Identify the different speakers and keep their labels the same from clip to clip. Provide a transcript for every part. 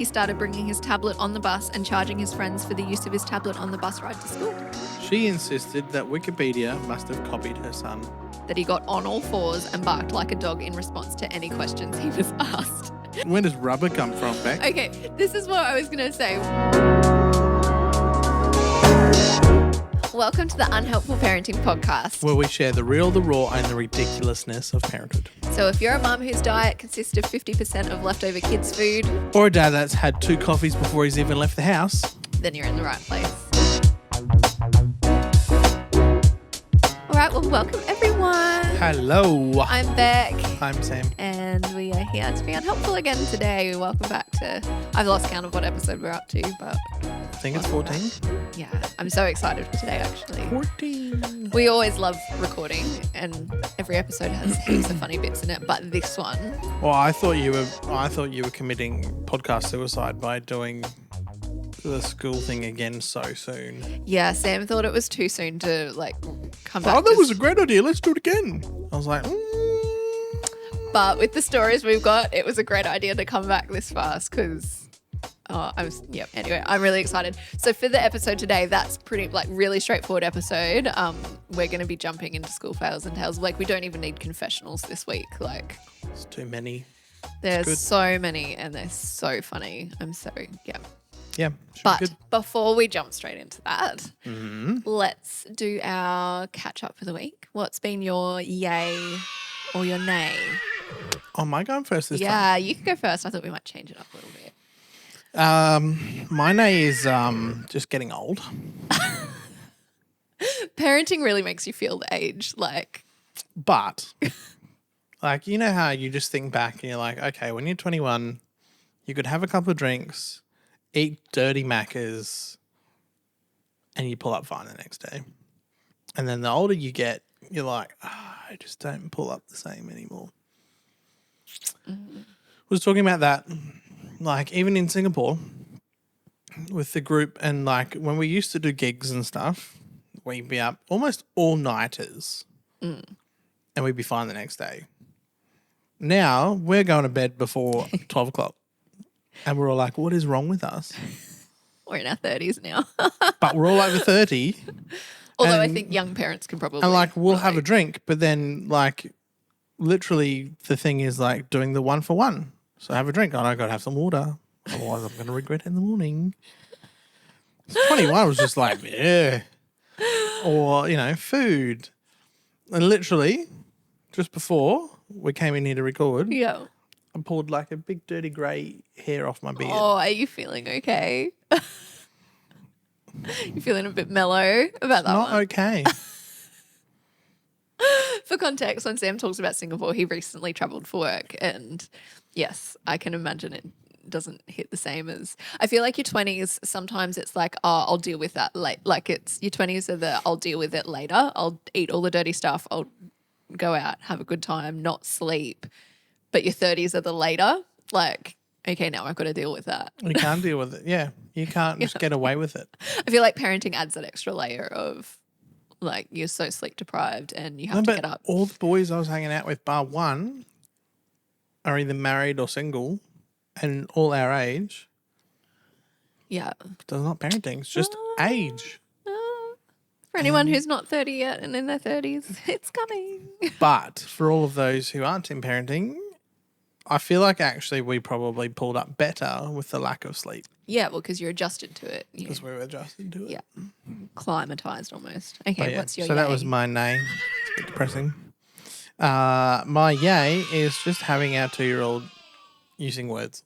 Speaker 1: He started bringing his tablet on the bus and charging his friends for the use of his tablet on the bus ride to school.
Speaker 2: She insisted that Wikipedia must have copied her son.
Speaker 1: That he got on all fours and barked like a dog in response to any questions he was asked.
Speaker 2: Where does rubber come from, Beck?
Speaker 1: Okay, this is what I was going to say. Welcome to the Unhelpful Parenting Podcast.
Speaker 2: Where we share the real, the raw, and the ridiculousness of parenthood.
Speaker 1: So if you're a mum whose diet consists of 50% of leftover kids' food,
Speaker 2: Or a dad that's had 2 coffees before he's even left the house.
Speaker 1: then you're in the right place. All right, well, welcome everyone.
Speaker 2: Hello.
Speaker 1: I'm Beck.
Speaker 2: I'm Sam.
Speaker 1: And we are here to be unhelpful again today. Welcome back to, I've lost count of what episode we're up to, but
Speaker 2: I think it's 14.
Speaker 1: yeah, I'm so excited for today actually.
Speaker 2: 14.
Speaker 1: We always love recording and every episode has heaps of funny bits in it, but this one.
Speaker 2: Well, I thought you were committing podcast suicide by doing the school thing again so soon.
Speaker 1: Yeah, Sam thought it was too soon to come back.
Speaker 2: Oh, that was a great idea. Let's do it again. I was like,
Speaker 1: But with the stories we've got, it was a great idea to come back this fast because anyway, I'm really excited. So for the episode today, that's pretty really straightforward episode. We're going to be jumping into school fails and tales. We don't even need confessionals this week.
Speaker 2: it's too many.
Speaker 1: There's so many and they're so funny.
Speaker 2: Yeah.
Speaker 1: But before we jump straight into that, let's do our catch up for the week. What's been your yay or your nay?
Speaker 2: Oh, am I going first this time?
Speaker 1: Yeah, you can go first. I thought we might change it up a little bit.
Speaker 2: My nay is just getting old.
Speaker 1: Parenting really makes you feel the age.
Speaker 2: But, you know how you just think back and you're like, okay, when you're 21, you could have a couple of drinks, eat dirty Maccas, and you pull up fine the next day. And then the older you get, you're like, I just don't pull up the same anymore. Was talking about that, even in Singapore with the group and when we used to do gigs and stuff, we'd be up almost all-nighters and we'd be fine the next day. Now we're going to bed before 12 o'clock and we're all like, what is wrong with us?
Speaker 1: We're in our 30s now.
Speaker 2: But we're all over 30.
Speaker 1: Although I think young parents can probably.
Speaker 2: And we'll have a drink, but then literally the thing is doing the 1 for 1. So have a drink. I got to have some water. Otherwise I'm going to regret it in the morning. 21 was just yeah. Or, food. And literally just before we came in here to record,
Speaker 1: Yeah.
Speaker 2: I pulled a big dirty grey hair off my beard.
Speaker 1: Oh, are you feeling okay? You feeling a bit mellow about that
Speaker 2: Not
Speaker 1: one?
Speaker 2: okay.
Speaker 1: For context, when Sam talks about Singapore, he recently travelled for work and yes, I can imagine it doesn't hit the same as, I feel like your 20s, sometimes it's I'll deal with that late. It's your 20s are the I'll deal with it later. I'll eat all the dirty stuff. I'll go out, have a good time, not sleep. But your 30s are the later, okay, now I've got to deal with that.
Speaker 2: You can't deal with it. Yeah. You can't just get away with it.
Speaker 1: I feel like parenting adds that extra layer of you're so sleep deprived and you have to get up.
Speaker 2: All the boys I was hanging out with, bar one, are either married or single and all our age.
Speaker 1: Yeah.
Speaker 2: But they're not parenting. It's just age.
Speaker 1: For anyone who's not 30 yet and in their 30s, it's coming.
Speaker 2: But for all of those who aren't in parenting, I feel like actually we probably pulled up better with the lack of sleep.
Speaker 1: Yeah, well, because you're adjusted to it.
Speaker 2: Because we were adjusted to it.
Speaker 1: Yeah. Climatized almost. Okay, what's your
Speaker 2: So
Speaker 1: yay?
Speaker 2: that was my nay. It's a bit depressing. My yay is just having our 2-year-old using words.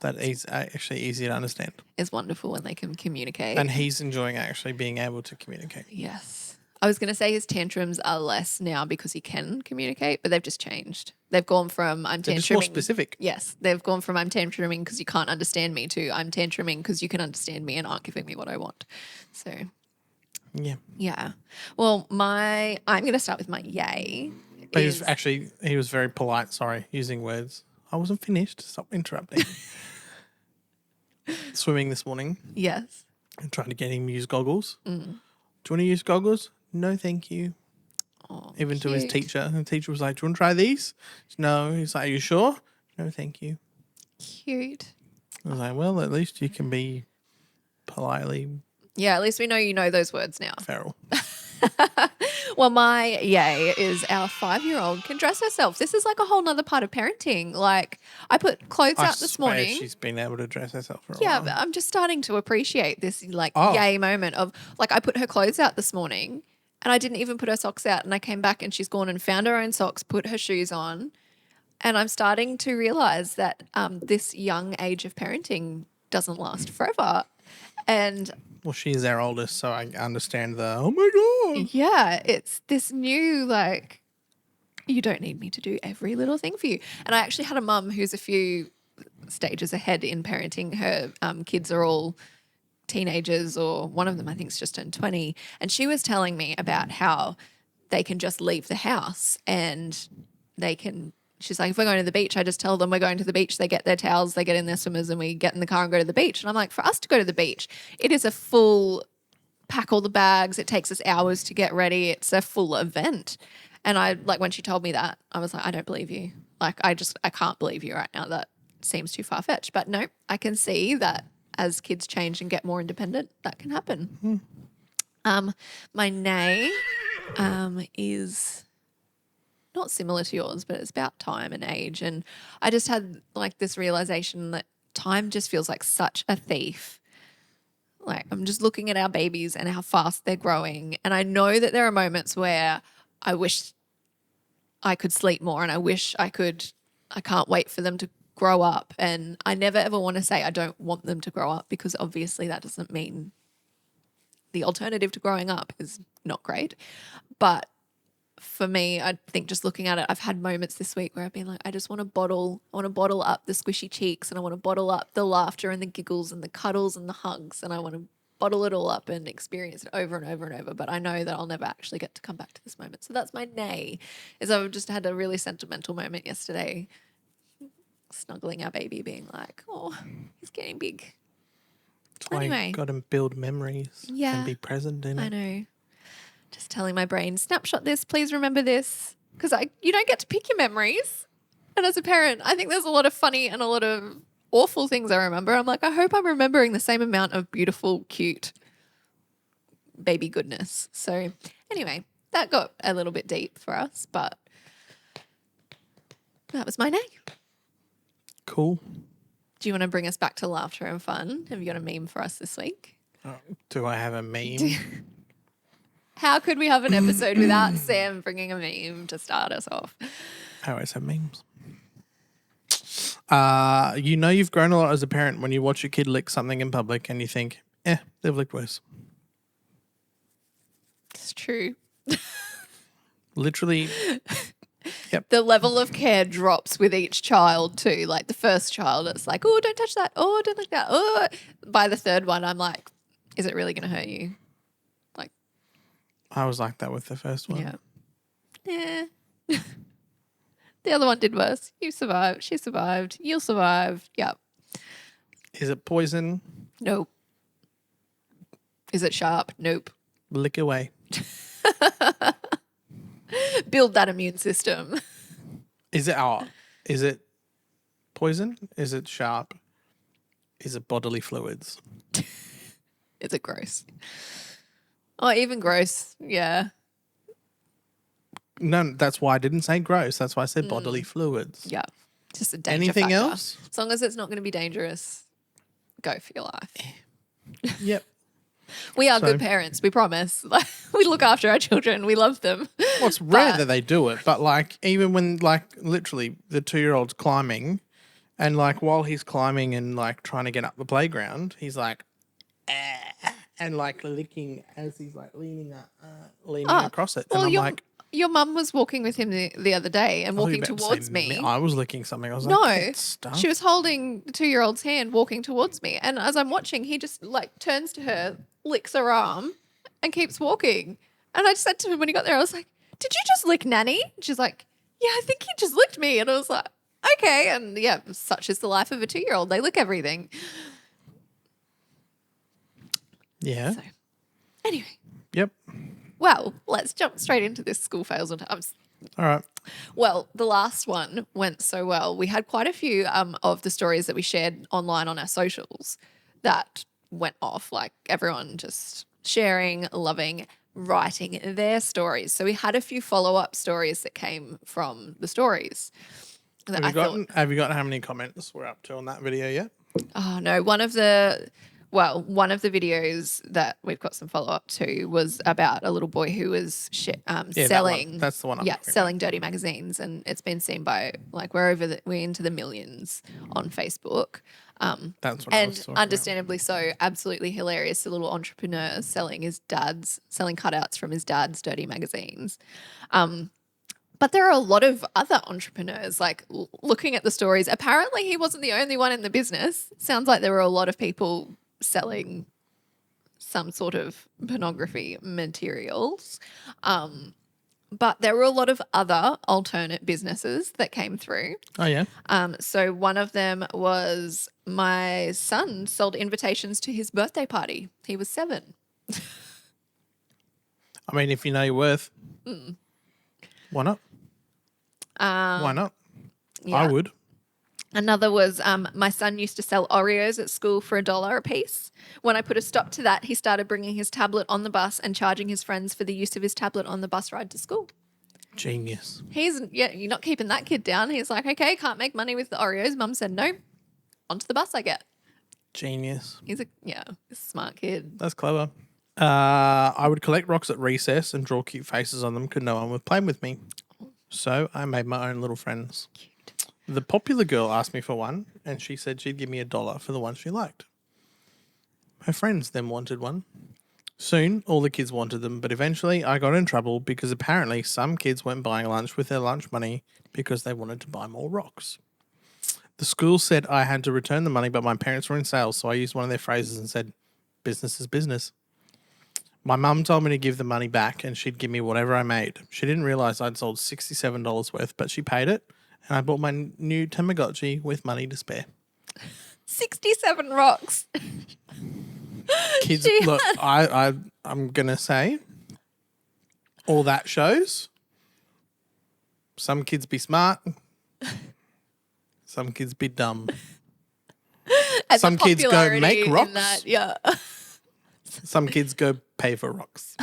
Speaker 2: That is actually easy to understand.
Speaker 1: It's wonderful when they can communicate.
Speaker 2: And he's enjoying actually being able to communicate.
Speaker 1: Yes. I was going to say his tantrums are less now because he can communicate, but they've just changed. They've gone from I'm
Speaker 2: They're
Speaker 1: tantruming.
Speaker 2: just more specific.
Speaker 1: Yes. They've gone from I'm tantruming because you can't understand me to I'm tantruming because you can understand me and aren't giving me what I want. So, yeah. Well, I'm going to start with my yay.
Speaker 2: But he was very polite, using words. I wasn't finished. Stop interrupting. Swimming this morning.
Speaker 1: Yes.
Speaker 2: I'm trying to get him to use goggles. Do you want to use goggles? No, thank you.
Speaker 1: Oh,
Speaker 2: Even to his
Speaker 1: cute.
Speaker 2: teacher. And the teacher was like, do you want to try these? No. He's like, are you sure? No, thank you.
Speaker 1: Cute.
Speaker 2: I was like, well, at least you can be politely
Speaker 1: Yeah, at least we know you know those words now.
Speaker 2: feral.
Speaker 1: Well, my yay is our 5-year-old can dress herself. This is like a whole nother part of parenting. Like I put clothes
Speaker 2: I
Speaker 1: out this
Speaker 2: swear
Speaker 1: morning.
Speaker 2: she's been able to dress herself for a
Speaker 1: Yeah,
Speaker 2: while.
Speaker 1: but I'm just starting to appreciate this like
Speaker 2: Oh.
Speaker 1: yay moment of like I put her clothes out this morning and I didn't even put her socks out and I came back and she's gone and found her own socks, put her shoes on. And I'm starting to realize that this young age of parenting doesn't last forever. And
Speaker 2: Well, she's our oldest, so I understand the, oh my God.
Speaker 1: yeah, it's this new like, you don't need me to do every little thing for you. And I actually had a mum who's a few stages ahead in parenting. Her kids are all teenagers, or one of them I think is just turned 20. And she was telling me about how they can just leave the house and they can, she's like, if we're going to the beach, I just tell them we're going to the beach. They get their towels, they get in their swimmers and we get in the car and go to the beach. And I'm like, for us to go to the beach, it is a full pack all the bags. It takes us hours to get ready. It's a full event. And I like when she told me that, I was like, I don't believe you. Like, I can't believe you right now. That seems too far fetched. But no, I can see that as kids change and get more independent, that can happen. My nay is not similar to yours, but it's about time and age. And I just had like this realization that time just feels like such a thief. Like I'm just looking at our babies and how fast they're growing. And I know that there are moments where I wish I could sleep more and I wish I can't wait for them to grow up. And I never ever want to say I don't want them to grow up because obviously that doesn't mean the alternative to growing up is not great. But for me, I think just looking at it, I've had moments this week where I've been like, I want to bottle up the squishy cheeks and I want to bottle up the laughter and the giggles and the cuddles and the hugs and I want to bottle it all up and experience it over and over and over. But I know that I'll never actually get to come back to this moment. So that's my nay, is I've just had a really sentimental moment yesterday, snuggling our baby, being like, oh, he's getting big.
Speaker 2: That's why you got to build memories and be present in it.
Speaker 1: I know. Just telling my brain, snapshot this, please remember this. Because you don't get to pick your memories. And as a parent, I think there's a lot of funny and a lot of awful things I remember. I'm like, I hope I'm remembering the same amount of beautiful, cute baby goodness. So anyway, that got a little bit deep for us, but that was my nay.
Speaker 2: Cool.
Speaker 1: Do you want to bring us back to laughter and fun? Have you got a meme for us this week?
Speaker 2: Do I have a meme?
Speaker 1: How could we have an episode without Sam bringing a meme to start us off?
Speaker 2: I always have memes. You know you've grown a lot as a parent when you watch your kid lick something in public and you think, they've licked worse.
Speaker 1: It's true.
Speaker 2: Literally. Yep.
Speaker 1: The level of care drops with each child too. Like the first child, it's like, oh, don't touch that. Oh, don't lick that. Oh, by the third one, I'm like, is it really going to hurt you? Like,
Speaker 2: I was like that with the first one.
Speaker 1: Yeah. The other one did worse. You survived. She survived. You'll survive. Yep.
Speaker 2: Is it poison?
Speaker 1: Nope. Is it sharp? Nope.
Speaker 2: Lick away.
Speaker 1: Build that immune system.
Speaker 2: Is it poison? Is it sharp? Is it bodily fluids?
Speaker 1: Is it gross? Oh, even gross. Yeah.
Speaker 2: No, that's why I didn't say gross. That's why I said bodily fluids.
Speaker 1: Yeah. Just a danger
Speaker 2: Anything
Speaker 1: factor.
Speaker 2: else?
Speaker 1: As long as it's not going to be dangerous, go for your life.
Speaker 2: Yep.
Speaker 1: We are good parents, we promise. We look after our children. We love them.
Speaker 2: Well, it's rare that they do it, but like even when like literally the 2-year-old's climbing and like while he's climbing and like trying to get up the playground, he's like, and like licking as he's like leaning across it. And I'm like,
Speaker 1: your mum was walking with him the other day and walking towards me.
Speaker 2: I was licking something. I was
Speaker 1: no,
Speaker 2: like,
Speaker 1: she was holding the 2-year-old's hand walking towards me. And as I'm watching, he just like turns to her, licks her arm and keeps walking. And I just said to him when he got there, I was like, did you just lick Nanny? And she's like, yeah, I think he just licked me. And I was like, okay. And yeah, such is the life of a 2-year-old. They lick everything.
Speaker 2: yeah.
Speaker 1: So anyway.
Speaker 2: Yep.
Speaker 1: Well, let's jump straight into this school fails and
Speaker 2: All right.
Speaker 1: Well, the last one went so well. We had quite a few of the stories that we shared online on our socials that went off, like everyone just sharing, loving, writing their stories. So we had a few follow-up stories that came from the stories. That
Speaker 2: Have you got how many comments we're up to on that video yet?
Speaker 1: Oh no, one of the videos that we've got some follow up to was about a little boy who was selling.
Speaker 2: That's the one.
Speaker 1: Selling dirty magazines, and it's been seen by like we're into the millions on Facebook.
Speaker 2: That's what
Speaker 1: and
Speaker 2: I was talking
Speaker 1: understandably so, absolutely hilarious. The little entrepreneur selling cutouts from his dad's dirty magazines. But there are a lot of other entrepreneurs, like looking at the stories. Apparently, he wasn't the only one in the business. Sounds like there were a lot of people selling some sort of pornography materials. But there were a lot of other alternate businesses that came through.
Speaker 2: Oh, yeah?
Speaker 1: So one of them was my son sold invitations to his birthday party. He was 7.
Speaker 2: I mean, if you know your worth, why not? Why not?
Speaker 1: Yeah.
Speaker 2: I would.
Speaker 1: Another was my son used to sell Oreos at school for $1 a piece. When I put a stop to that, he started bringing his tablet on the bus and charging his friends for the use of his tablet on the bus ride to school.
Speaker 2: Genius.
Speaker 1: You're not keeping that kid down. He's like, okay, can't make money with the Oreos. Mum said no. Onto the bus I get.
Speaker 2: Genius.
Speaker 1: He's a smart kid.
Speaker 2: That's clever. I would collect rocks at recess and draw cute faces on them because no one would play with me. So I made my own little friends.
Speaker 1: Cute.
Speaker 2: The popular girl asked me for one, and she said she'd give me $1 for the one she liked. Her friends then wanted one. Soon, all the kids wanted them, but eventually I got in trouble because apparently some kids weren't buying lunch with their lunch money because they wanted to buy more rocks. The school said I had to return the money, but my parents were in sales, so I used one of their phrases and said, business is business. My mum told me to give the money back and she'd give me whatever I made. She didn't realise I'd sold $67 worth, but she paid it, and I bought my new Tamagotchi with money to spare.
Speaker 1: 67 rocks.
Speaker 2: Kids, look, I'm going to say, all that shows, some kids be smart, some kids be dumb.
Speaker 1: And
Speaker 2: some kids go make rocks.
Speaker 1: That, yeah.
Speaker 2: Some kids go pay for rocks.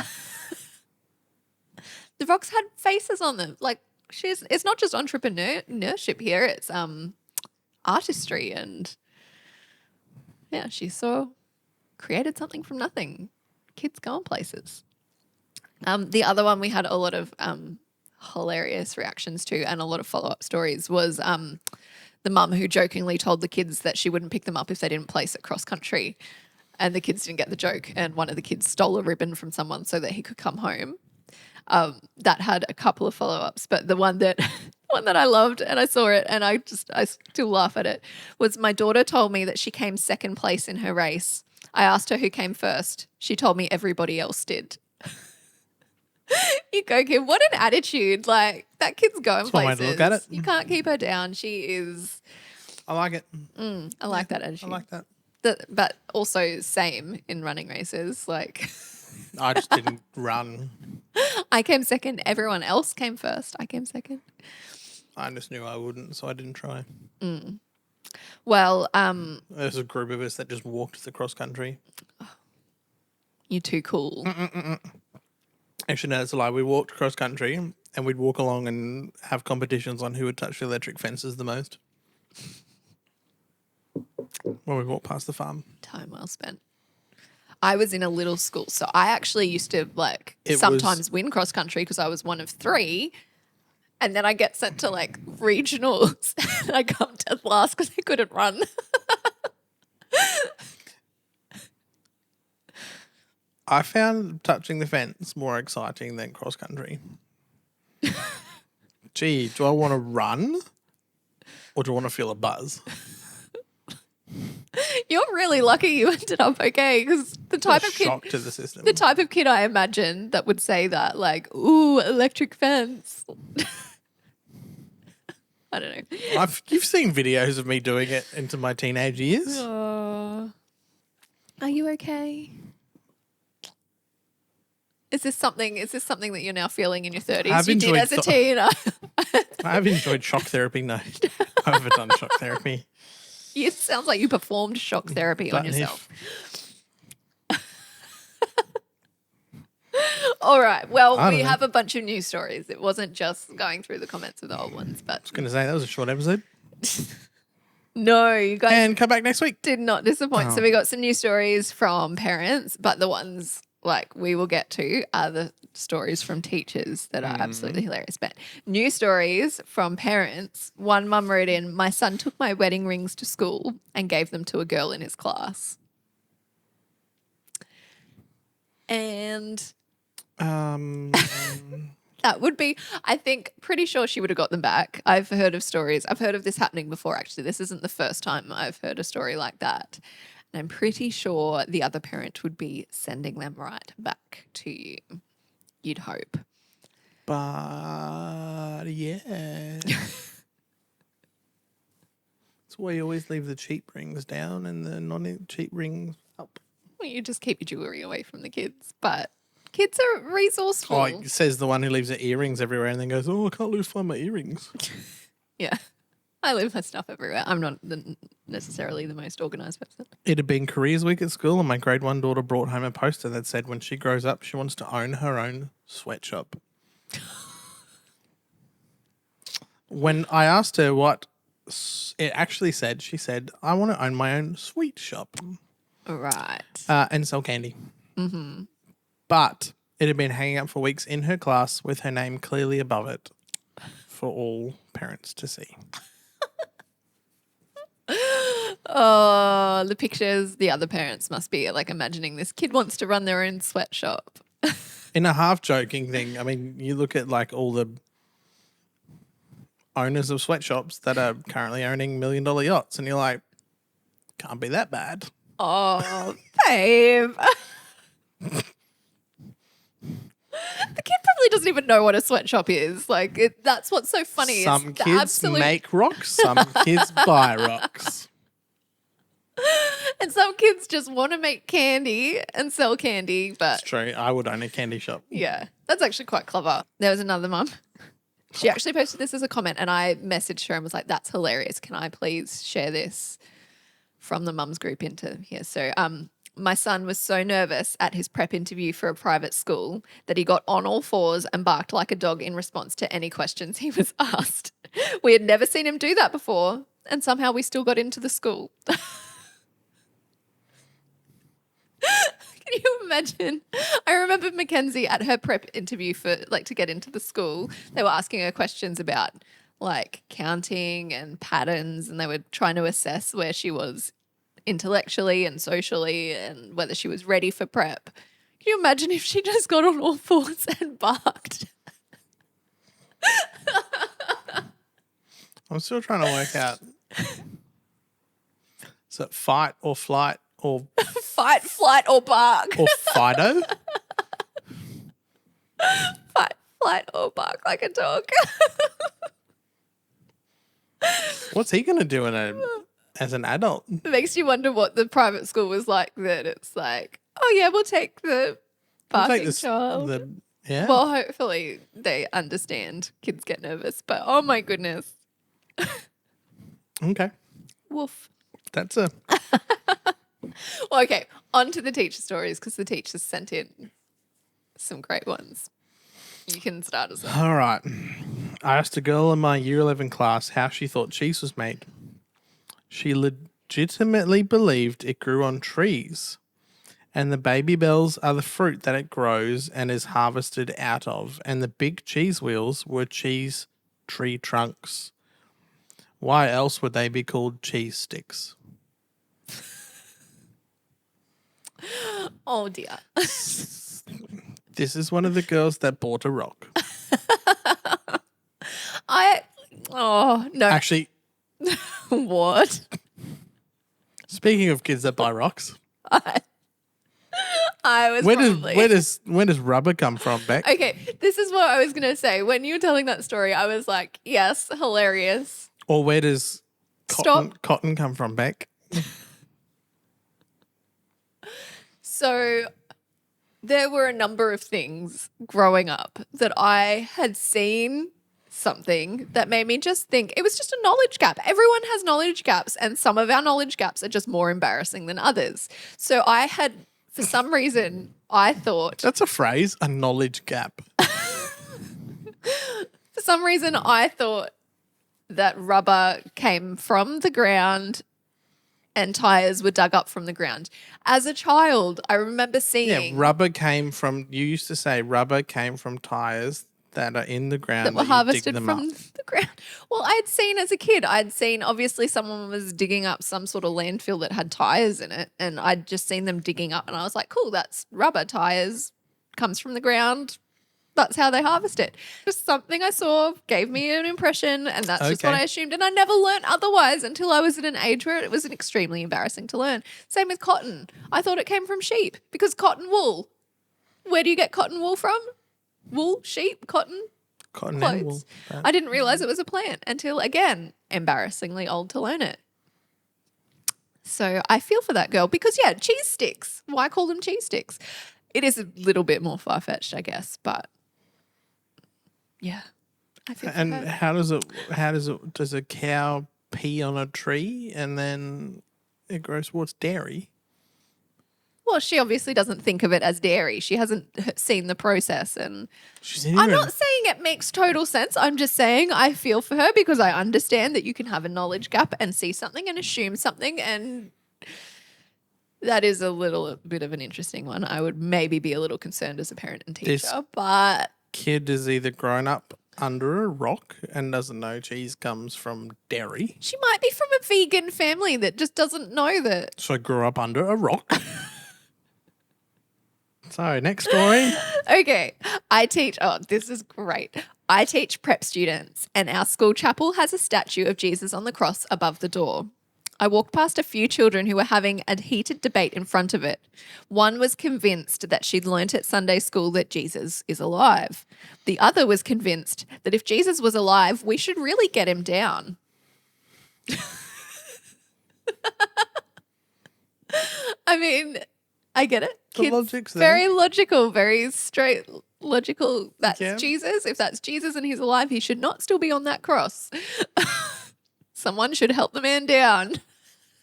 Speaker 1: The rocks had faces on them. Like it's not just entrepreneurship here. It's artistry, and yeah, she created something from nothing. Kids going places. The other one we had a lot of hilarious reactions to and a lot of follow-up stories was the mum who jokingly told the kids that she wouldn't pick them up if they didn't place at cross country. And the kids didn't get the joke, and one of the kids stole a ribbon from someone so that he could come home. That had a couple of follow-ups, but the one that I loved, and I saw it and I still laugh at it, was my daughter told me that she came second place in her race. I asked her who came first. She told me everybody else did. You go, kid. What an attitude. Like, that kid's going
Speaker 2: That's
Speaker 1: places.
Speaker 2: one way to look at it.
Speaker 1: You can't keep her down. She is.
Speaker 2: I like it.
Speaker 1: I like that attitude.
Speaker 2: I like that.
Speaker 1: But also same in running races. Like,
Speaker 2: I just didn't run.
Speaker 1: I came second. Everyone else came first. I came second.
Speaker 2: I just knew I wouldn't, so I didn't try.
Speaker 1: Well,
Speaker 2: there's a group of us that just walked the cross country.
Speaker 1: You're too cool.
Speaker 2: Actually, no, that's a lie. We walked cross country and we'd walk along and have competitions on who would touch the electric fences the most. When we walked past the farm.
Speaker 1: Time well spent. I was in a little school, so I actually used to sometimes win cross country because I was one of 3. And then I get sent to like regionals and I come dead last because I couldn't run.
Speaker 2: I found touching the fence more exciting than cross country. Gee, do I want to run or do I want to feel a buzz?
Speaker 1: You're really lucky you ended up okay, because the type of
Speaker 2: shock to the system.
Speaker 1: The type of kid I imagine that would say that, like, ooh, electric fence. I don't know.
Speaker 2: You've seen videos of me doing it into my teenage years.
Speaker 1: Are you okay? Is this something that you're now feeling in your 30s?
Speaker 2: I've
Speaker 1: You did
Speaker 2: enjoyed
Speaker 1: as a teen.
Speaker 2: I've enjoyed shock therapy. No, I've overdone shock therapy.
Speaker 1: It sounds like you performed shock therapy on
Speaker 2: But
Speaker 1: yourself. All right. Well,
Speaker 2: I don't
Speaker 1: we
Speaker 2: know.
Speaker 1: have a bunch of news stories. It wasn't just going through the comments of the old ones, but
Speaker 2: I was going to say that was a short episode.
Speaker 1: no, you guys
Speaker 2: And come back next week.
Speaker 1: did not disappoint.
Speaker 2: Oh.
Speaker 1: So we got some news stories from parents, but the ones like we will get to are the stories from teachers that are absolutely hilarious. But news stories from parents. One mum wrote in, "My son took my wedding rings to school and gave them to a girl in his class." And that would be, I think, pretty sure she would have got them back. I've heard of stories. I've heard of this happening before, actually. This isn't the first time I've heard a story like that. And I'm pretty sure the other parent would be sending them right back to you. You'd hope.
Speaker 2: But yeah. That's why you always leave the cheap rings down and the non-cheap rings up.
Speaker 1: Well, you just keep your jewelry away from the kids. But kids are resourceful.
Speaker 2: Oh, it says the one who leaves her earrings everywhere and then goes, "Oh, I can't find my earrings."
Speaker 1: Yeah. I leave my stuff everywhere. I'm not necessarily the most organised person.
Speaker 2: It had been Careers Week at school and my grade 1 daughter brought home a poster that said when she grows up, she wants to own her own sweatshop. When I asked her what it actually said, she said, "I want to own my own sweet shop
Speaker 1: Right.
Speaker 2: and sell candy." Mm-hmm. But it had been hanging up for weeks in her class with her name clearly above it for all parents to see.
Speaker 1: Oh, the pictures, the other parents must be like imagining this kid wants to run their own sweatshop.
Speaker 2: In a half joking thing, I mean, you look at like all the owners of sweatshops that are currently owning $1 million yachts and you're like, can't be that bad.
Speaker 1: Oh, babe. The kid probably doesn't even know what a sweatshop is. Like, that's what's so funny.
Speaker 2: Some kids make rocks, some kids buy rocks.
Speaker 1: And some kids just want to make candy and sell candy. But
Speaker 2: It's true. I would own a candy shop.
Speaker 1: yeah, that's actually quite clever. There was another mum. She actually posted this as a comment and I messaged her and was like, "That's hilarious. Can I please share this from the mums group into here?" So my son was so nervous at his prep interview for a private school that he got on all fours and barked like a dog in response to any questions he was asked. We had never seen him do that before and somehow we still got into the school. Can you imagine? I remember Mackenzie at her prep interview for like to get into the school. They were asking her questions about like counting and patterns and they were trying to assess where she was intellectually and socially and whether she was ready for prep. Can you imagine if she just got on all fours and barked?
Speaker 2: I'm still trying to work out. Is it fight or flight or
Speaker 1: Fight, flight, or bark.
Speaker 2: or Fido?
Speaker 1: Fight, flight, or bark like a dog.
Speaker 2: What's he going to do as an adult?
Speaker 1: It makes you wonder what the private school was like then. It's like, oh yeah, we'll take the barking child.
Speaker 2: Yeah.
Speaker 1: Well, hopefully they understand kids get nervous, but oh my goodness.
Speaker 2: Okay.
Speaker 1: Woof.
Speaker 2: That's a...
Speaker 1: Well, okay, on to the teacher stories because the teachers sent in some great ones. You can start us off.
Speaker 2: All right. I asked a girl in my year 11 class how she thought cheese was made. She legitimately believed it grew on trees, and the baby bells are the fruit that it grows and is harvested out of, and the big cheese wheels were cheese tree trunks. Why else would they be called cheese sticks?
Speaker 1: Oh dear.
Speaker 2: This is one of the girls that bought a rock.
Speaker 1: No.
Speaker 2: Actually,
Speaker 1: What?
Speaker 2: speaking of kids that buy rocks,
Speaker 1: I was
Speaker 2: where
Speaker 1: probably...
Speaker 2: does rubber come from, Beck?
Speaker 1: Okay, this is what I was going to say. When you were telling that story, I was like, yes, hilarious.
Speaker 2: Or where does cotton come from, Beck?
Speaker 1: So there were a number of things growing up that I had seen something that made me just think it was just a knowledge gap. Everyone has knowledge gaps, and some of our knowledge gaps are just more embarrassing than others. So I had, for some reason, I thought...
Speaker 2: That's a phrase, a knowledge gap.
Speaker 1: For some reason, I thought that rubber came from the ground and tires were dug up from the ground. As a child, I remember seeing...
Speaker 2: Yeah, rubber came from... You used to say rubber came from tires that are in the ground
Speaker 1: that were harvested from the ground. Well, I'd seen as a kid, obviously someone was digging up some sort of landfill that had tires in it, and I'd just seen them digging up and I was like, cool, that's rubber. Tires comes from the ground. That's how they harvest it. Just something I saw gave me an impression, and that's just what I assumed. And I never learned otherwise until I was at an age where it was extremely embarrassing to learn. Same with cotton. I thought it came from sheep because cotton wool. Where do you get cotton wool from? Wool, sheep, cotton,
Speaker 2: cotton
Speaker 1: clothes.
Speaker 2: and wool.
Speaker 1: I didn't realize it was a plant until, again, embarrassingly old to learn it. So I feel for that girl because, yeah, cheese sticks. Why call them cheese sticks? It is a little bit more far-fetched, I guess, but yeah, I feel
Speaker 2: And
Speaker 1: for her.
Speaker 2: does a cow pee on a tree and then it grows towards dairy?
Speaker 1: Well, she obviously doesn't think of it as dairy. She hasn't seen the process, and I'm not saying it makes total sense. I'm just saying I feel for her because I understand that you can have a knowledge gap and see something and assume something, and that is a little bit of an interesting one. I would maybe be a little concerned as a parent and teacher, but
Speaker 2: kid is either grown up under a rock and doesn't know cheese comes from dairy.
Speaker 1: She might be from a vegan family that just doesn't know that.
Speaker 2: So grew up under a rock. So, next story.
Speaker 1: Okay. This is great. I teach prep students, and our school chapel has a statue of Jesus on the cross above the door. I walked past a few children who were having a heated debate in front of it. One was convinced that she'd learnt at Sunday school that Jesus is alive. The other was convinced that if Jesus was alive, we should really get him down. I mean, I get it.
Speaker 2: The logic's there.
Speaker 1: Very logical, very straight logical. That's
Speaker 2: Yeah.
Speaker 1: Jesus. If that's Jesus and he's alive, he should not still be on that cross. Someone should help the man down.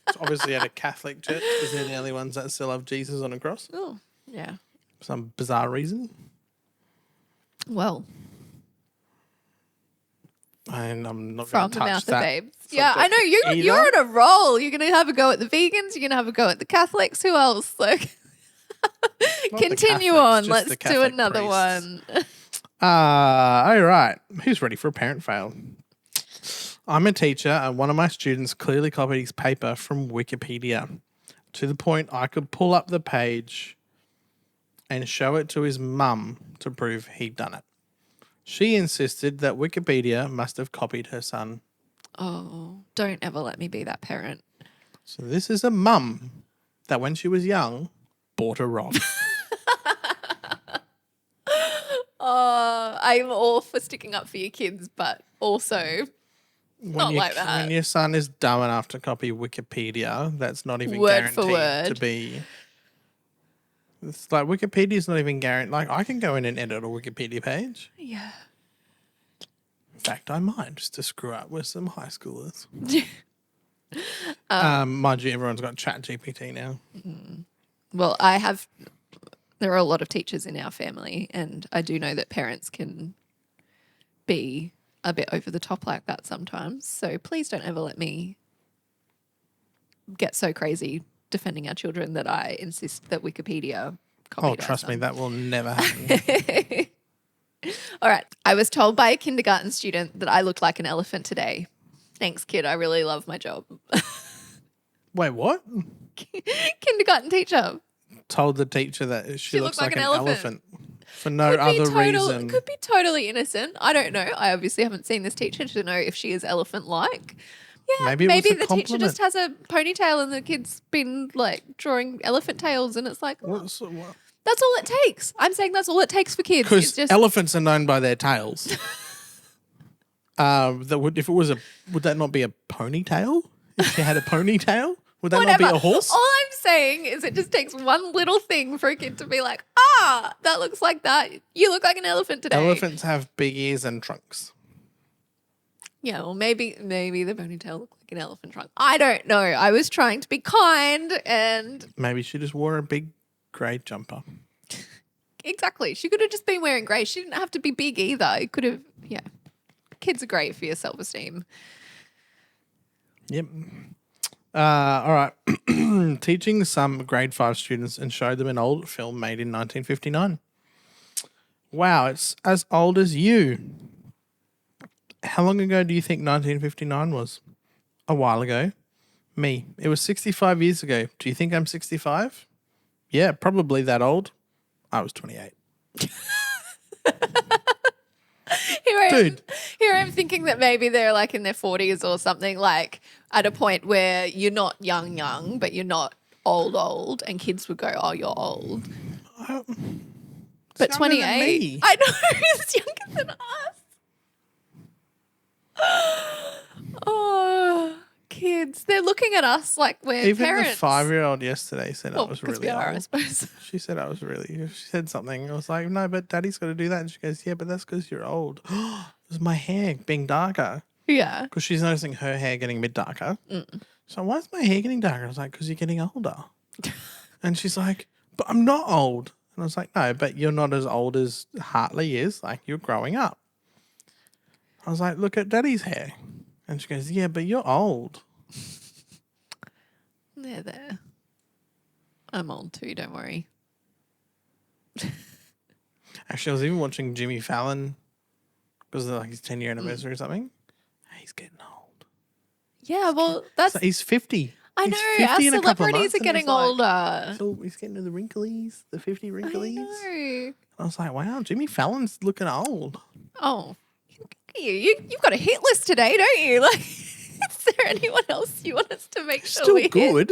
Speaker 2: It's obviously at a Catholic church because they're the only ones that still have Jesus on a cross.
Speaker 1: Oh, yeah.
Speaker 2: For some bizarre reason.
Speaker 1: Well,
Speaker 2: And I'm not
Speaker 1: from
Speaker 2: going
Speaker 1: the
Speaker 2: to touch
Speaker 1: mouth
Speaker 2: that.
Speaker 1: of babes. Yeah, I know
Speaker 2: either.
Speaker 1: you're on a roll. You're going to have a go at the vegans. You're going to have a go at the Catholics. Who else? Like,
Speaker 2: Not the
Speaker 1: continue
Speaker 2: Catholics,
Speaker 1: on.
Speaker 2: just
Speaker 1: Let's
Speaker 2: the
Speaker 1: do
Speaker 2: Catholic
Speaker 1: another
Speaker 2: priests.
Speaker 1: one.
Speaker 2: All right. Who's ready for a parent fail? I'm a teacher and one of my students clearly copied his paper from Wikipedia to the point I could pull up the page and show it to his mum to prove he'd done it. She insisted that Wikipedia must have copied her son.
Speaker 1: Oh, don't ever let me be that parent.
Speaker 2: So this is a mum that when she was young bought a rock.
Speaker 1: I'm all for sticking up for your kids, but also not like that.
Speaker 2: When your son is dumb enough to copy Wikipedia, that's not even
Speaker 1: Word for
Speaker 2: guaranteed
Speaker 1: word.
Speaker 2: to be. It's like Wikipedia's not even guaranteed. Like I can go in and edit a Wikipedia page.
Speaker 1: Yeah.
Speaker 2: In fact, I might just to screw up with some high schoolers. Mind you, everyone's got ChatGPT now.
Speaker 1: Well, there are a lot of teachers in our family, and I do know that parents can be a bit over the top like that sometimes. So please don't ever let me get so crazy defending our children that I insist that Wikipedia copied
Speaker 2: Oh,
Speaker 1: our
Speaker 2: trust me,
Speaker 1: son.
Speaker 2: that will never happen.
Speaker 1: All right. I was told by a kindergarten student that I looked like an elephant today. Thanks, kid. I really love my job.
Speaker 2: Wait, what?
Speaker 1: Kindergarten teacher.
Speaker 2: Told the teacher that she looks like an elephant for no
Speaker 1: Could be
Speaker 2: other
Speaker 1: total-
Speaker 2: reason.
Speaker 1: Could be totally innocent. I don't know. I obviously haven't seen this teacher to know if she is elephant-like. Yeah,
Speaker 2: Maybe it was a
Speaker 1: the teacher
Speaker 2: compliment.
Speaker 1: just has a ponytail and the kid's been like drawing elephant tails, and it's like, oh,
Speaker 2: What's- what?
Speaker 1: that's all it takes. I'm saying that's all it takes for kids.
Speaker 2: Because
Speaker 1: It's just
Speaker 2: elephants are known by their tails. Would that not be a ponytail? If she had a ponytail, Would that not be
Speaker 1: Whatever.
Speaker 2: a horse?
Speaker 1: All I'm saying is it just takes one little thing for a kid to be like, that looks like that. You look like an elephant today.
Speaker 2: Elephants have big ears and trunks.
Speaker 1: Yeah, well, maybe the ponytail looked like an elephant trunk. I don't know. I was trying to be kind and...
Speaker 2: Maybe she just wore a big grey jumper.
Speaker 1: Exactly. She could have just been wearing grey. She didn't have to be big either. It could have, yeah. Kids are great for your self-esteem.
Speaker 2: Yep. All right. Teaching some grade 5 students and showed them an old film made in 1959. Wow, it's as old as you. How long ago do you think 1959 was? A while ago. Me. It was 65 years ago. Do you think I'm 65? Yeah, probably that old. I was 28. Dude.
Speaker 1: Here I am thinking that maybe they're like in their 40s or something, like at a point where you're not young, but you're not old, and kids would go, oh, you're old. But 28? I know, it's younger than us. Oh, kids. They're looking at us like we're
Speaker 2: Even
Speaker 1: parents.
Speaker 2: the 5-year-old yesterday said I was really old.
Speaker 1: I suppose.
Speaker 2: She said I was she said something. I was like, no, but Daddy's got to do that. And she goes, yeah, but that's because you're old. It was my hair being darker.
Speaker 1: Yeah.
Speaker 2: Because she's noticing her hair getting a bit darker. So why is my hair getting darker? I was like, because you're getting older. And she's like, but I'm not old. And I was like, no, but you're not as old as Hartley is. Like, you're growing up. I was like, look at Daddy's hair. And she goes, yeah, but you're old.
Speaker 1: There. I'm old too, don't worry.
Speaker 2: Actually, I was even watching Jimmy Fallon because of like his 10-year anniversary or something. He's getting old.
Speaker 1: Yeah, well, that's...
Speaker 2: So he's 50.
Speaker 1: I
Speaker 2: He's
Speaker 1: know,
Speaker 2: 50
Speaker 1: our
Speaker 2: in a couple of
Speaker 1: celebrities
Speaker 2: months,
Speaker 1: are
Speaker 2: and
Speaker 1: getting
Speaker 2: it's like,
Speaker 1: older.
Speaker 2: So he's getting to the wrinklies, the 50 wrinklies.
Speaker 1: I know.
Speaker 2: I was like, wow, Jimmy Fallon's looking old.
Speaker 1: Oh, you've got a hit list today, don't you? Like, is there anyone else you want us to make sure
Speaker 2: Still
Speaker 1: we hit?
Speaker 2: good.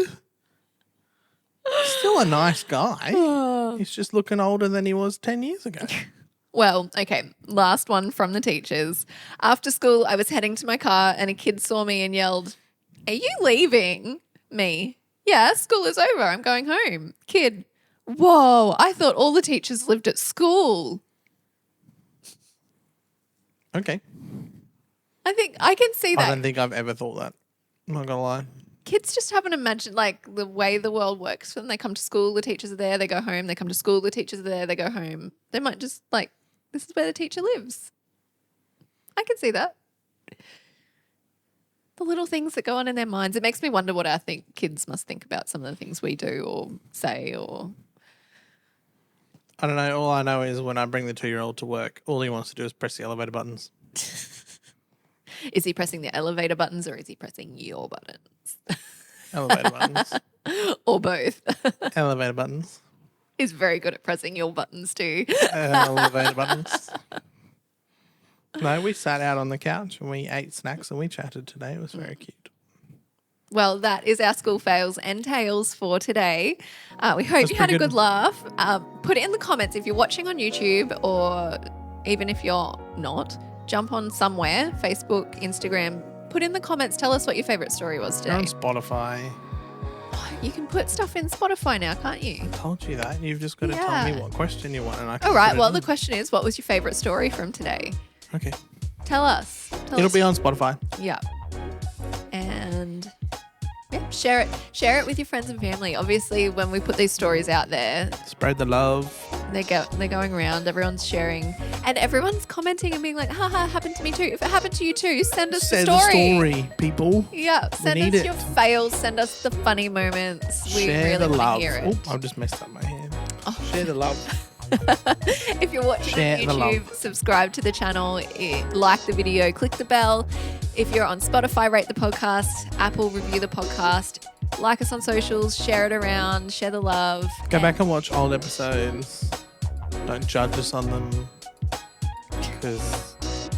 Speaker 2: Still a nice guy. He's just looking older than he was 10 years ago.
Speaker 1: Well, okay, last one from the teachers. After school, I was heading to my car and a kid saw me and yelled, "Are you leaving?" Me. "Yeah, school is over. I'm going home." Kid. "Whoa, I thought all the teachers lived at school."
Speaker 2: Okay.
Speaker 1: I think I can see that.
Speaker 2: I don't think I've ever thought that. I'm not going to lie.
Speaker 1: Kids just haven't imagined like the way the world works. When they come to school, the teachers are there, they go home. They come to school, the teachers are there, they go home. They might just like, this is where the teacher lives. I can see that. The little things that go on in their minds. It makes me wonder what I think kids must think about some of the things we do or say or...
Speaker 2: I don't know. All I know is when I bring the 2-year-old to work, all he wants to do is press the elevator buttons.
Speaker 1: Is he pressing the elevator buttons or is he pressing your buttons?
Speaker 2: Elevator buttons.
Speaker 1: Or both.
Speaker 2: Elevator buttons.
Speaker 1: He's very good at pressing your buttons too.
Speaker 2: Elevator buttons. No, we sat out on the couch and we ate snacks and we chatted today. It was very cute.
Speaker 1: Well, that is our school fails and tales for today. We hope
Speaker 2: That's
Speaker 1: you had a
Speaker 2: pretty
Speaker 1: good
Speaker 2: good.
Speaker 1: laugh. Put it in the comments if you're watching on YouTube or even if you're not. Jump on somewhere, Facebook, Instagram. Put in the comments. Tell us what your favourite story was
Speaker 2: You're
Speaker 1: today.
Speaker 2: on Spotify.
Speaker 1: You can put stuff in Spotify now, can't you?
Speaker 2: I told you that. You've just got to tell
Speaker 1: Yeah.
Speaker 2: me what question you want. And I can
Speaker 1: All right.
Speaker 2: put it
Speaker 1: Well,
Speaker 2: in.
Speaker 1: the question is, what was your favourite story from today?
Speaker 2: Okay.
Speaker 1: Tell us.
Speaker 2: It'll be on Spotify.
Speaker 1: Yeah. And yeah, share it with your friends and family. Obviously, when we put these stories out there,
Speaker 2: Spread the love.
Speaker 1: they're going around, everyone's sharing, and everyone's commenting and being like, haha, happened to me too. If it happened to you too, send us
Speaker 2: Say
Speaker 1: the
Speaker 2: the
Speaker 1: story.
Speaker 2: story, people.
Speaker 1: Yeah, send
Speaker 2: need
Speaker 1: us
Speaker 2: it.
Speaker 1: your fails, send us the funny moments. We
Speaker 2: Share
Speaker 1: really
Speaker 2: the
Speaker 1: want
Speaker 2: love.
Speaker 1: to hear it.
Speaker 2: Oh, I've just messed up my hair.
Speaker 1: Oh.
Speaker 2: Share the love.
Speaker 1: If you're watching
Speaker 2: Share
Speaker 1: on
Speaker 2: the love.
Speaker 1: YouTube, subscribe to the channel, like the video, click the bell. If you're on Spotify, rate the podcast, Apple, review the podcast, like us on socials, share it around, share the love.
Speaker 2: Go back and watch old episodes. Don't judge us on them because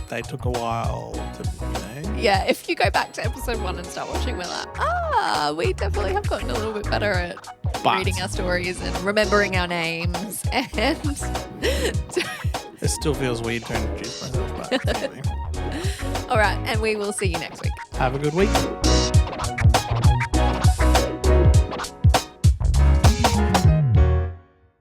Speaker 2: they took a while to,
Speaker 1: Yeah, if you go back to episode 1 and start watching, we're like, we definitely have gotten a little bit better at
Speaker 2: But-
Speaker 1: reading our stories and remembering our names. And
Speaker 2: It still feels weird to introduce myself, but anyway.
Speaker 1: all right, and we will see you next week.
Speaker 2: Have a good week.